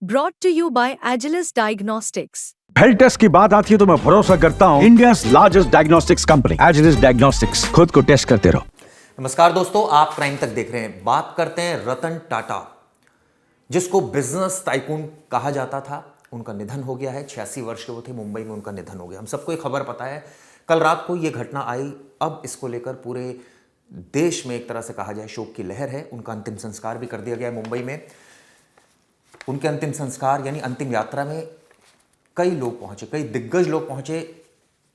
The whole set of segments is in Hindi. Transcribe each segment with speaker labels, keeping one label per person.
Speaker 1: Brought to you by Agilus Diagnostics.
Speaker 2: Health test की बात आती है तो मैं भरोसा करता हूँ India largest diagnostics company Agilus diagnostics. खुद को टेस्ट करते रहो।
Speaker 3: नमस्कार दोस्तों, आप प्राइम तक देख रहे हैं। बात करते हैं रतन टाटा, जिसको बिजनेस टाइकून कहा जाता था। उनका निधन हो गया है। 86 वर्ष के वो थे, मुंबई में उनका निधन हो गया। हम सबको ये खबर पता है। कल रात को ये घटना आई। अब इसको लेकर पूरे देश में एक तरह से कहा जाए शोक की लहर है। उनका अंतिम संस्कार भी कर दिया गया है मुंबई में। उनके अंतिम संस्कार यानी अंतिम यात्रा में कई लोग पहुंचे, कई दिग्गज लोग पहुंचे।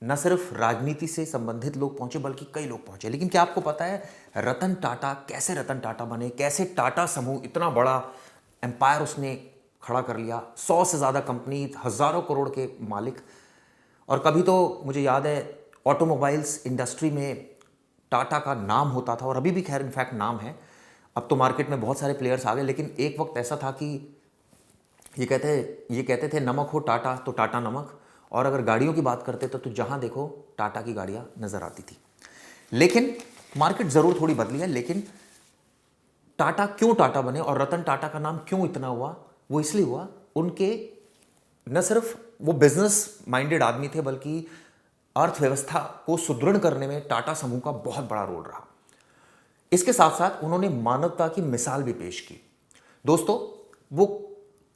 Speaker 3: न सिर्फ राजनीति से संबंधित लोग पहुंचे बल्कि कई लोग पहुंचे। लेकिन क्या आपको पता है रतन टाटा कैसे रतन टाटा बने? कैसे टाटा समूह इतना बड़ा एम्पायर उसने खड़ा कर लिया? 100 से ज़्यादा कंपनी, हज़ारों करोड़ के मालिक। और कभी तो मुझे याद है ऑटोमोबाइल्स इंडस्ट्री में टाटा का नाम होता था, और अभी भी खैर इनफैक्ट नाम है। अब तो मार्केट में बहुत सारे प्लेयर्स आ गए, लेकिन एक वक्त ऐसा था कि ये कहते थे नमक हो टाटा तो टाटा नमक। और अगर गाड़ियों की बात करते तो जहां देखो टाटा की गाड़ियां नजर आती थी। लेकिन मार्केट जरूर थोड़ी बदली है। लेकिन टाटा क्यों टाटा बने और रतन टाटा का नाम क्यों इतना हुआ? वो इसलिए हुआ, उनके न सिर्फ वो बिजनेस माइंडेड आदमी थे बल्कि अर्थव्यवस्था को सुदृढ़ करने में टाटा समूह का बहुत बड़ा रोल रहा। इसके साथ साथ उन्होंने मानवता की मिसाल भी पेश की। दोस्तों, वो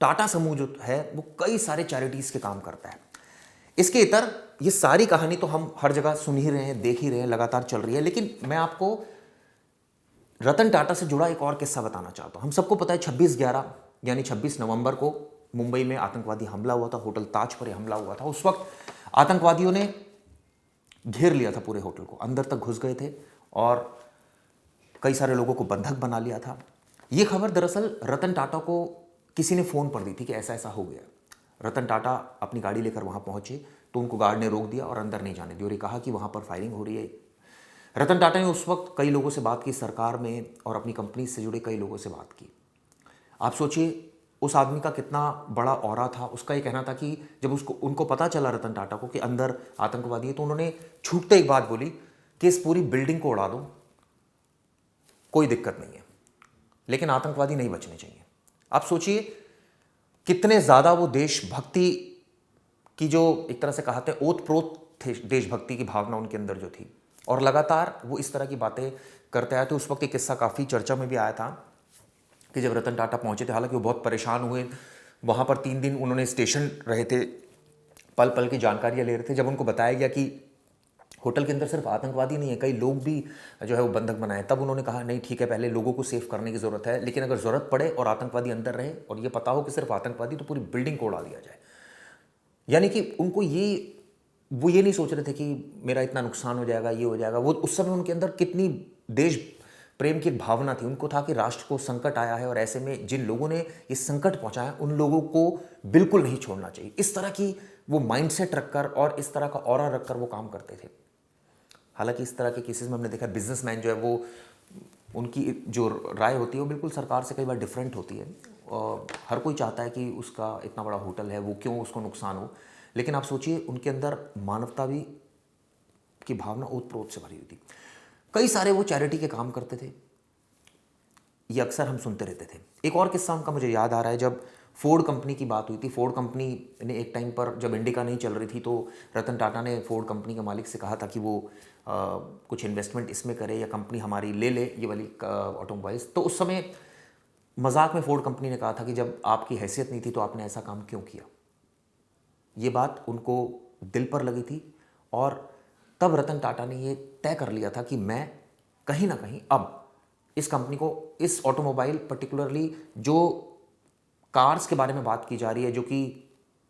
Speaker 3: टाटा समूह जो है वो कई सारे चैरिटीज के काम करता है। इसके इतर ये सारी कहानी तो हम हर जगह सुन ही रहे हैं, देख ही रहे हैं, लगातार चल रही है। लेकिन मैं आपको रतन टाटा से जुड़ा एक और किस्सा बताना चाहता हूं। हम सबको पता है 26/11 यानी 26 नवंबर को मुंबई में आतंकवादी हमला हुआ था। होटल ताज पर हमला हुआ था। उस वक्त आतंकवादियों ने घेर लिया था पूरे होटल को, अंदर तक घुस गए थे और कई सारे लोगों को बंधक बना लिया था। यह खबर दरअसल रतन टाटा को किसी ने फोन पर दी थी कि ऐसा ऐसा हो गया। रतन टाटा अपनी गाड़ी लेकर वहां पहुंचे तो उनको गार्ड ने रोक दिया और अंदर नहीं जाने दिया और ये कहा कि वहां पर फायरिंग हो रही है। रतन टाटा ने उस वक्त कई लोगों से बात की, सरकार में और अपनी कंपनी से जुड़े कई लोगों से बात की। आप सोचिए उस आदमी का कितना बड़ा ऑरा था। उसका ये कहना था कि जब उनको पता चला रतन टाटा को कि अंदर आतंकवादी है, तो उन्होंने छूटते एक बात बोली कि इस पूरी बिल्डिंग को उड़ा दो, कोई दिक्कत नहीं है, लेकिन आतंकवादी नहीं बचने चाहिए। आप सोचिए कितने ज्यादा वो देशभक्ति की, जो एक तरह से कहते हैं ओतप्रोत थे, देशभक्ति की भावना उनके अंदर जो थी। और लगातार वो इस तरह की बातें करते आए थे। उस वक्त एक किस्सा काफी चर्चा में भी आया था कि जब रतन टाटा पहुंचे थे, हालांकि वो बहुत परेशान हुए। वहां पर 3 दिन उन्होंने स्टेशन रहे थे, पल पल की जानकारियां ले रहे थे। जब उनको बताया गया कि होटल के अंदर सिर्फ आतंकवादी नहीं है, कई लोग भी जो है वो बंधक बनाए, तब उन्होंने कहा नहीं ठीक है, पहले लोगों को सेफ करने की ज़रूरत है, लेकिन अगर ज़रूरत पड़े और आतंकवादी अंदर रहे और ये पता हो कि सिर्फ आतंकवादी, तो पूरी बिल्डिंग को उड़ा दिया जाए। यानी कि उनको वो ये नहीं सोच रहे थे कि मेरा इतना नुकसान हो जाएगा, ये हो जाएगा। वो उस समय उनके अंदर कितनी देश प्रेम की भावना थी। उनको था कि राष्ट्र को संकट आया है और ऐसे में जिन लोगों ने ये संकट पहुंचाया उन लोगों को बिल्कुल नहीं छोड़ना चाहिए। इस तरह की वो माइंडसेट रखकर और इस तरह का ऑरा रखकर वो काम करते थे। हालांकि इस तरह के केसेस में हमने देखा बिजनेसमैन जो है वो, उनकी जो राय होती है वो बिल्कुल सरकार से कई बार डिफरेंट होती है। और हर कोई चाहता है कि उसका इतना बड़ा होटल है, वो क्यों उसको नुकसान हो। लेकिन आप सोचिए उनके अंदर मानवता भी की भावना ओतप्रोत से भरी हुई थी। कई सारे वो चैरिटी के काम करते थे, ये अक्सर हम सुनते रहते थे। एक और किस्सा उनका मुझे याद आ रहा है, जब फोर्ड कंपनी की बात हुई थी। फोर्ड कंपनी ने एक टाइम पर जब इंडिका नहीं चल रही थी तो रतन टाटा ने फोर्ड कंपनी के मालिक से कहा था कि वो कुछ इन्वेस्टमेंट इसमें करे या कंपनी हमारी ले ले ये वाली ऑटोमोबाइल्स। तो उस समय मजाक में फोर्ड कंपनी ने कहा था कि जब आपकी हैसियत नहीं थी तो आपने ऐसा काम क्यों किया। ये बात उनको दिल पर लगी थी और तब रतन टाटा ने ये तय कर लिया था कि मैं कहीं ना कहीं अब इस कंपनी को, इस ऑटोमोबाइल पर्टिकुलरली जो कार्स के बारे में बात की जा रही है, जो कि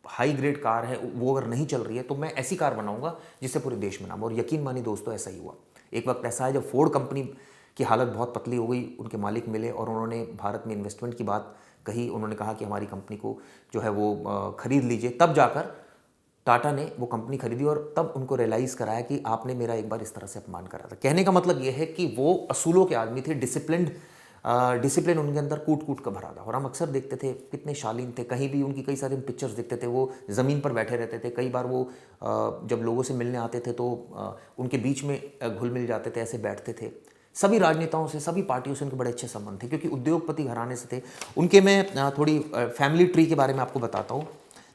Speaker 3: हाई ग्रेड कार है, वो अगर नहीं चल रही है तो मैं ऐसी कार बनाऊंगा जिससे पूरे देश में नाम। और यकीन मानिए दोस्तों, ऐसा ही हुआ। एक वक्त ऐसा है जब फोर्ड कंपनी की हालत बहुत पतली हो गई, उनके मालिक मिले और उन्होंने भारत में इन्वेस्टमेंट की बात कही। उन्होंने कहा कि हमारी कंपनी को जो है वो खरीद लीजिए। तब जाकर टाटा ने वो कंपनी खरीदी और तब उनको रियलाइज कराया कि आपने मेरा एक बार इस तरह से अपमान करा था। कहने का मतलब ये है कि वो असूलों के आदमी थे, डिसिप्लिन उनके अंदर कूट कूट कर भरा था। और हम अक्सर देखते थे कितने शालीन थे, कहीं भी उनकी कई सारी पिक्चर्स देखते थे, वो ज़मीन पर बैठे रहते थे। कई बार वो जब लोगों से मिलने आते थे तो उनके बीच में घुल मिल जाते थे, ऐसे बैठते थे। सभी राजनेताओं से, सभी पार्टियों से उनके बड़े अच्छे संबंध थे, क्योंकि उद्योगपति घराने से थे उनके। मैं थोड़ी फैमिली ट्री के बारे में आपको बताता हूँ।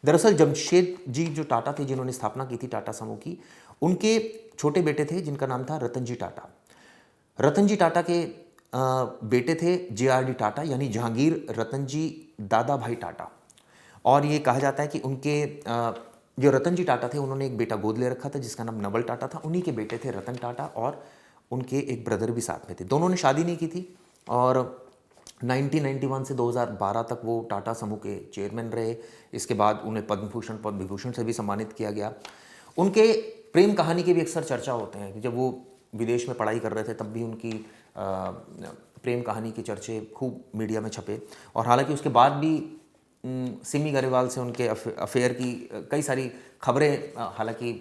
Speaker 3: दरअसल जमशेद जी जो टाटा थे, जिन्होंने स्थापना की थी टाटा समूह की, उनके छोटे बेटे थे जिनका नाम था रतन जी टाटा। रतन जी टाटा के बेटे थे JRD टाटा, यानी जहांगीर रतन जी दादा भाई टाटा। और ये कहा जाता है कि उनके जो रतन जी टाटा थे, उन्होंने एक बेटा गोद ले रखा था जिसका नाम नवल टाटा था। उन्हीं के बेटे थे रतन टाटा, और उनके एक ब्रदर भी साथ में थे। दोनों ने शादी नहीं की थी, और 1991 से 2012 तक वो टाटा समूह के चेयरमैन रहे। इसके बाद उन्हें पद्म भूषण, पद्म विभूषण से भी सम्मानित किया गया। उनके प्रेम कहानी के भी अक्सर चर्चा होते हैं कि जब वो विदेश में पढ़ाई कर रहे थे तब भी उनकी प्रेम कहानी के चर्चे खूब मीडिया में छपे। और हालांकि उसके बाद भी सिमी गरेवाल से उनके अफेयर की कई सारी खबरें हालांकि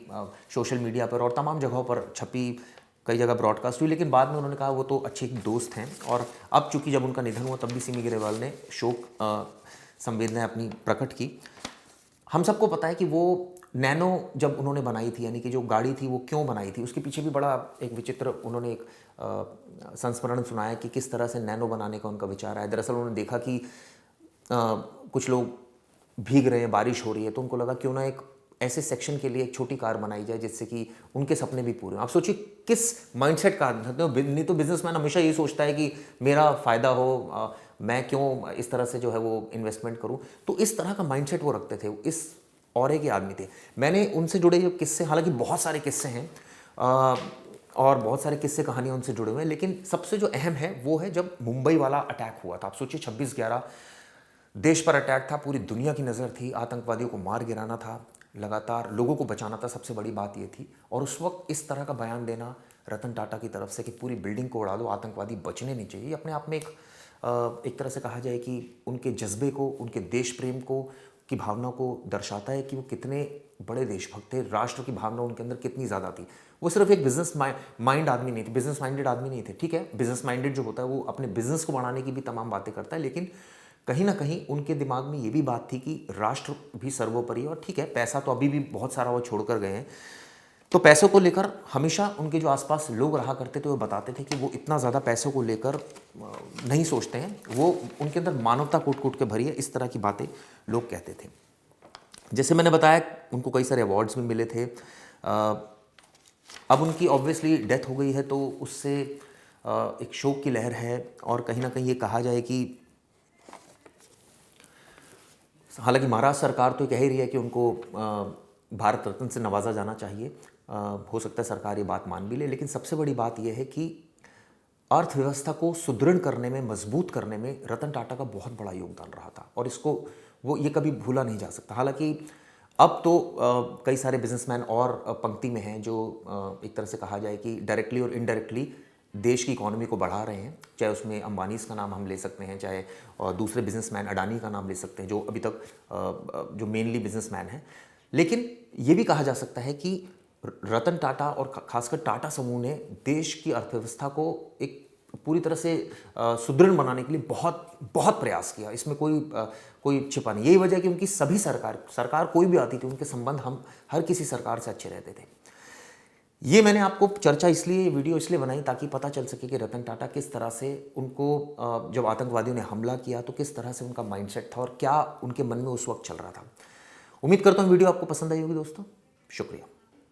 Speaker 3: सोशल मीडिया पर और तमाम जगहों पर छपी, कई जगह ब्रॉडकास्ट हुई, लेकिन बाद में उन्होंने कहा वो तो अच्छे एक दोस्त हैं। और अब चूंकि जब उनका निधन हुआ तब भी सिमी गरेवाल ने शोक संवेदनाएं अपनी प्रकट की। हम सबको पता है कि वो नैनो जब उन्होंने बनाई थी, यानी कि जो गाड़ी थी वो क्यों बनाई थी, उसके पीछे भी बड़ा एक विचित्र उन्होंने एक संस्मरण सुनाया कि किस तरह से नैनो बनाने का उनका विचार आया। दरअसल उन्होंने देखा कि कुछ लोग भीग रहे हैं, बारिश हो रही है, तो उनको लगा क्यों ना एक ऐसे सेक्शन के लिए एक छोटी कार बनाई जाए जिससे कि उनके सपने भी पूरे हों। आप सोचिए किस माइंडसेट का आदमी था। नहीं तो बिजनेसमैन हमेशा यही सोचता है कि मेरा फ़ायदा हो, मैं क्यों इस तरह से जो है वो इन्वेस्टमेंट करूं। तो इस तरह का माइंडसेट वो रखते थे, इस औरे के आदमी थे। मैंने उनसे जुड़े जो किस्से, हालांकि बहुत सारे किस्से हैं और बहुत सारे किस्से कहानियाँ उनसे जुड़े हुए हैं, लेकिन सबसे जो अहम है वो है जब मुंबई वाला अटैक हुआ था। आप सोचिए 26/11 देश पर अटैक था, पूरी दुनिया की नज़र थी, आतंकवादियों को मार गिराना था, लगातार लोगों को बचाना था, सबसे बड़ी बात ये थी। और उस वक्त इस तरह का बयान देना रतन टाटा की तरफ से कि पूरी बिल्डिंग को उड़ा दो, आतंकवादी बचने नहीं चाहिए, अपने आप में एक तरह से कहा जाए कि उनके जज्बे को, उनके देश प्रेम को की भावना को दर्शाता है कि वो कितने बड़े देशभक्त थे। राष्ट्र की भावना उनके अंदर कितनी ज़्यादा थी। वो सिर्फ एक बिजनेस माइंड आदमी नहीं थे, बिजनेस माइंडेड आदमी नहीं थे। ठीक है, बिजनेस माइंडेड जो होता है वो अपने बिजनेस को बढ़ाने की भी तमाम बातें करता है, लेकिन कहीं ना कहीं उनके दिमाग में ये भी बात थी कि राष्ट्र भी सर्वोपरि है। और ठीक है, पैसा तो अभी भी बहुत सारा वो छोड़कर गए हैं, तो पैसों को लेकर हमेशा उनके जो आसपास लोग रहा करते थे वो बताते थे कि वो इतना ज़्यादा पैसों को लेकर नहीं सोचते हैं, वो उनके अंदर मानवता कूट कूट के भरी है, इस तरह की बातें लोग कहते थे। जैसे मैंने बताया उनको कई सारे अवार्ड्स भी मिले थे। अब उनकी ऑब्वियसली डेथ हो गई है, तो उससे एक शोक की लहर है। और कहीं ना कहीं ये कहा जाए कि हालांकि महाराष्ट्र सरकार तो कह ही रही है कि उनको भारत रत्न से नवाजा जाना चाहिए, हो सकता है सरकार ये बात मान भी ले, लेकिन सबसे बड़ी बात यह है कि अर्थव्यवस्था को सुदृढ़ करने में, मजबूत करने में रतन टाटा का बहुत बड़ा योगदान रहा था, और इसको वो ये कभी भूला नहीं जा सकता। हालांकि अब तो कई सारे बिजनेसमैन और पंक्ति में हैं जो एक तरह से कहा जाए कि डायरेक्टली और इनडायरेक्टली देश की इकोनॉमी को बढ़ा रहे हैं, चाहे उसमें अंबानीज़ का नाम हम ले सकते हैं, चाहे दूसरे बिजनेसमैन अडानी का नाम ले सकते हैं जो अभी तक जो मेनली बिजनेसमैन हैं। लेकिन ये भी कहा जा सकता है कि रतन टाटा और खासकर टाटा समूह ने देश की अर्थव्यवस्था को एक पूरी तरह से सुदृढ़ बनाने के लिए बहुत बहुत प्रयास किया। इसमें कोई छिपा नहीं। यही वजह है कि उनकी सभी सरकार कोई भी आती थी, उनके संबंध हम हर किसी सरकार से अच्छे रहते थे। ये मैंने आपको चर्चा इसलिए, वीडियो इसलिए बनाई ताकि पता चल सके कि रतन टाटा किस तरह से, उनको जब आतंकवादियों ने हमला किया तो किस तरह से उनका माइंडसेट था और क्या उनके मन में उस वक्त चल रहा था। उम्मीद करता हूँ वीडियो आपको पसंद आई होगी दोस्तों। शुक्रिया।